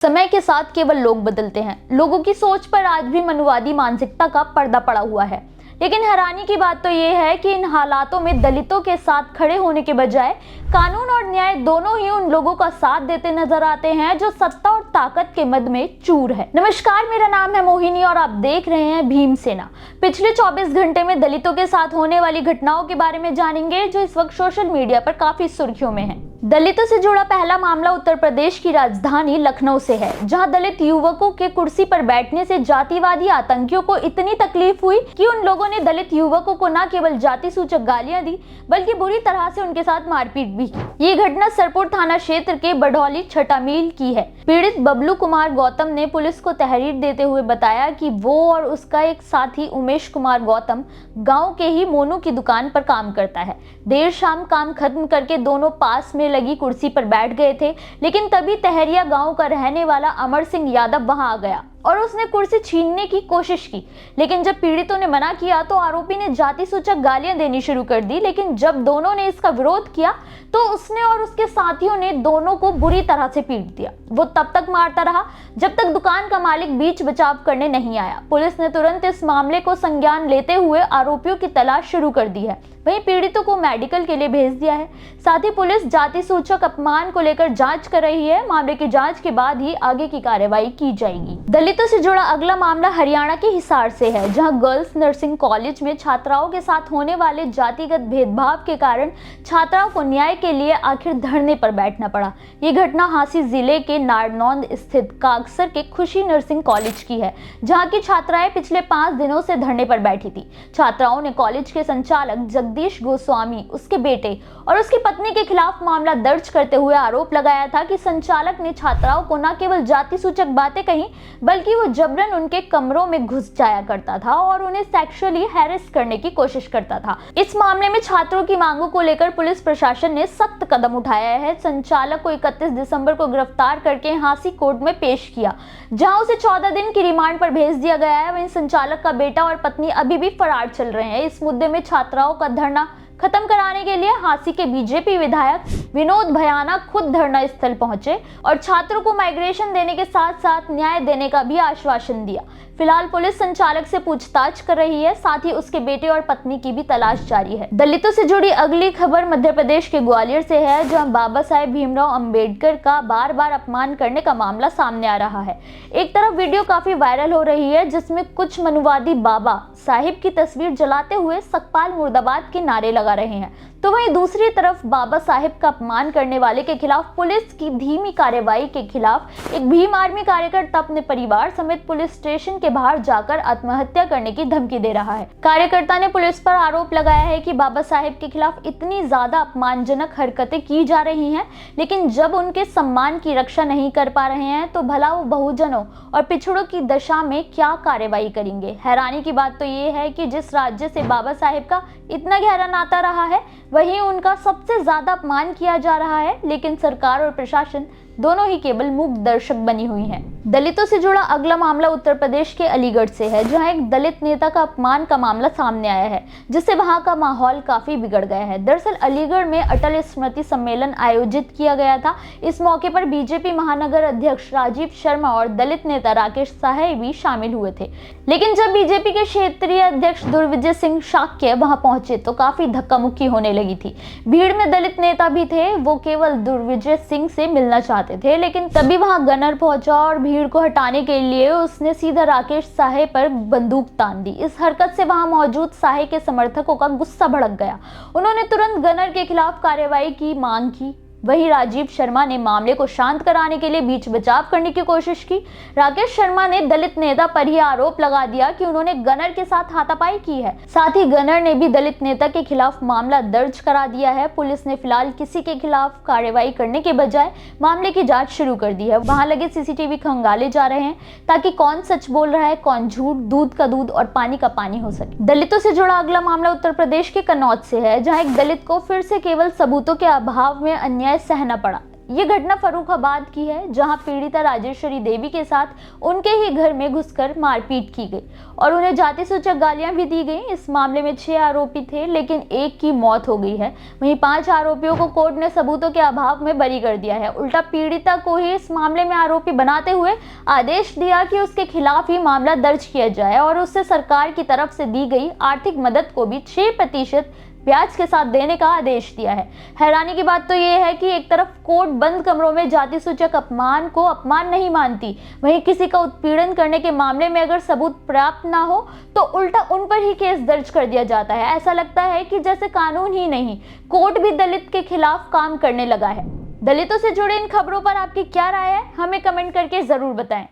समय के साथ केवल लोग बदलते हैं। लोगों की सोच पर आज भी मनुवादी मानसिकता का पर्दा पड़ा हुआ है। लेकिन हैरानी की बात तो ये है कि इन हालातों में दलितों के साथ खड़े होने के बजाय कानून और न्याय दोनों ही उन लोगों का साथ देते नजर आते हैं जो सत्ता और ताकत के मद में चूर है। नमस्कार, मेरा नाम है मोहिनी और आप देख रहे हैं भीमसेना। पिछले 24 घंटे में दलितों के साथ होने वाली घटनाओं के बारे में जानेंगे जो इस वक्त सोशल मीडिया पर काफी सुर्खियों में है। दलितों से जुड़ा पहला मामला उत्तर प्रदेश की राजधानी लखनऊ से है, जहां दलित युवकों के कुर्सी पर बैठने से जातिवादी आतंकियों को इतनी तकलीफ हुई कि उन लोगों ने दलित युवकों को न केवल जाति सूचक गालियां दी बल्कि बुरी तरह से उनके साथ मारपीट भी की। ये घटना सरपुर थाना क्षेत्र के बढ़ौली छठा मील की है। पीड़ित बबलू कुमार गौतम ने पुलिस को तहरीर देते हुए बताया कि वो और उसका एक साथी उमेश कुमार गौतम गाँव के ही मोनू की दुकान पर काम करता है। देर शाम काम खत्म करके दोनों पास में लगी कुर्सी पर बैठ गए थे, लेकिन तभी तहरिया गांव का रहने वाला अमर सिंह यादव वहां आ गया और उसने कुर्सी छीनने की कोशिश की। लेकिन जब पीड़ितों ने मना किया तो आरोपी ने जाति सूचक गालियां देनी शुरू कर दी। लेकिन जब दोनों ने इसका विरोध किया तो उसने और उसके साथियों ने दोनों को बुरी तरह से पीट दिया। वो तब तक मारता रहा जब तक दुकान का मालिक बीच बचाव करने नहीं आया। पुलिस ने तुरंत इस मामले को संज्ञान लेते हुए आरोपियों की तलाश शुरू कर दी है। वहीं पीड़ितों को मेडिकल के लिए भेज दिया है। साथ ही पुलिस जाति सूचक अपमान को लेकर जांच कर रही है। मामले की जांच के बाद ही आगे की कार्रवाई की जाएगी। दलितों से जुड़ा अगला मामला हरियाणा के हिसार से है, जहां गर्ल्स नर्सिंग कॉलेज में छात्राओं के साथ होने वाले जातिगत भेदभाव के कारण छात्राओं को न्याय के लिए आखिर धरने पर बैठना पड़ा। ये घटना हांसी जिले के नारनौंद स्थित कागसर के खुशी नर्सिंग कॉलेज की है, जहां की छात्राएं पिछले 5 दिनों से धरने पर बैठी थी। छात्राओं ने कॉलेज के संचालक जगदीश गोस्वामी, उसके बेटे और उसकी पत्नी के खिलाफ मामला दर्ज करते हुए आरोप लगाया था कि संचालक ने छात्राओं को न केवल जाति सूचक बातें कही बल्कि वो जबरन उनके कमरों में घुस जाया करता था और उन्हें सेक्सुअली हैरेस करने की कोशिश करता था। इस मामले में छात्रों की मांगों को लेकर पुलिस प्रशासन ने सख्त कदम उठाया है। संचालक को 31 दिसंबर को गिरफ्तार करके हांसी कोर्ट में पेश किया, जहां उसे 14 दिन की रिमांड पर भेज दिया गया है। वहीं संचालक का बेटा और पत्नी अभी भी फरार चल रहे हैं। इस मुद्दे में छात्राओं का धरना खत्म कराने के लिए हांसी के बीजेपी विधायक विनोद भयाना खुद धरना स्थल पहुंचे और छात्रों को माइग्रेशन देने के साथ साथ न्याय देने का भी आश्वासन दिया। फिलहाल पुलिस संचालक से पूछताछ कर रही है, साथ ही उसके बेटे और पत्नी की भी तलाश जारी है। दलितों से जुड़ी अगली खबर मध्य प्रदेश के ग्वालियर से है, जहां बाबा साहेब भीमराव अंबेडकर का बार बार अपमान करने का मामला सामने आ रहा है। एक तरफ वीडियो काफी वायरल हो रही है जिसमें कुछ मनुवादी बाबा साहिब की तस्वीर जलाते हुए सकपाल मुर्दाबाद के नारे लगा रहे हैं, तो वहीं दूसरी तरफ बाबा साहेब का अपमान करने वाले के खिलाफ पुलिस की धीमी कार्रवाई के खिलाफ एक भीम आर्मी कार्यकर्ता अपने परिवार समेत पुलिस स्टेशन के बाहर जाकर आत्महत्या करने की धमकी दे रहा है। कार्यकर्ता ने पुलिस पर आरोप लगाया है कि बाबा साहेब के खिलाफ इतनी ज्यादा अपमानजनक हरकतें की जा रही हैं, लेकिन जब उनके सम्मान की रक्षा नहीं कर पा रहे हैं तो भला वो बहुजनों और पिछड़ों की दशा में क्या कार्रवाई करेंगे। हैरानी की बात तो ये है कि जिस राज्य से बाबा साहेब का इतना गहरा नाता रहा है वहीं उनका सबसे ज्यादा अपमान किया जा रहा है, लेकिन सरकार और प्रशासन दोनों ही केवल मूक दर्शक बनी हुई हैं। दलितों से जुड़ा अगला मामला उत्तर प्रदेश के अलीगढ़ से है, जहां एक दलित नेता का अपमान का मामला सामने आया है, जिससे वहां का माहौल काफी बिगड़ गया है। दरअसल अलीगढ़ में अटल स्मृति सम्मेलन आयोजित किया गया था। इस मौके पर बीजेपी महानगर अध्यक्ष राजीव शर्मा और दलित नेता राकेश साहे भी शामिल हुए थे। लेकिन जब बीजेपी के क्षेत्रीय अध्यक्ष दुर्विजय सिंह शाक्य वहां पहुंचे तो काफी धक्का मुक्की होने लगी थी। भीड़ में दलित नेता भी थे, वो केवल दुर्विजय सिंह से मिलना चाहते थे, लेकिन तभी वहां गनर पहुंचा और भीड़ को हटाने के लिए उसने सीधा राकेश साहे पर बंदूक तान दी। इस हरकत से वहां मौजूद साहे के समर्थकों का गुस्सा भड़क गया। उन्होंने तुरंत गनर के खिलाफ कार्रवाई की मांग की। वहीं राजीव शर्मा ने मामले को शांत कराने के लिए बीच बचाव करने की कोशिश की। राकेश शर्मा ने दलित नेता पर ही आरोप लगा दिया कि उन्होंने गनर के साथ हाथापाई की है। साथ ही गनर ने भी दलित नेता के खिलाफ मामला दर्ज करा दिया है। पुलिस ने फिलहाल किसी के खिलाफ कार्रवाई करने के बजाय मामले की जांच शुरू कर दी है। वहां लगे सीसीटीवी खंगाले जा रहे हैं ताकि कौन सच बोल रहा है, कौन झूठ, दूध का दूध और पानी का पानी हो सके। दलितों से जुड़ा अगला मामला उत्तर प्रदेश के कन्नौज से है, जहाँ एक दलित को फिर से केवल सबूतों के अभाव में अन्याय सहना पड़ा। ये घटना फर्रुखाबाद की है, जहां पीड़िता राजेश्वरी देवी के साथ उनके ही घर में घुसकर मारपीट की गई और उन्हें जाति सूचक गालियां भी दी गई। इस मामले में 6 आरोपी थे, लेकिन एक की मौत हो गई है। वहीं 5 आरोपियों को कोर्ट ने सबूतों के अभाव में बरी कर दिया है। उल्टा पीड़िता को ही इस मामले में आरोपी बनाते हुए आदेश दिया कि उसके खिलाफ ही मामला दर्ज किया जाए और उससे सरकार की तरफ से दी गई आर्थिक मदद को भी 6% ब्याज के साथ देने का आदेश दिया है। हैरानी की बात तो यह है कि एक तरफ कोर्ट बंद कमरों में जाति सूचक अपमान को अपमान नहीं मानती, वहीं किसी का उत्पीड़न करने के मामले में अगर सबूत प्राप्त ना हो तो उल्टा उन पर ही केस दर्ज कर दिया जाता है। ऐसा लगता है कि जैसे कानून ही नहीं, कोर्ट भी दलित के खिलाफ काम करने लगा है। दलितों से जुड़े इन खबरों पर आपकी क्या राय है, हमें कमेंट करके जरूर बताएं।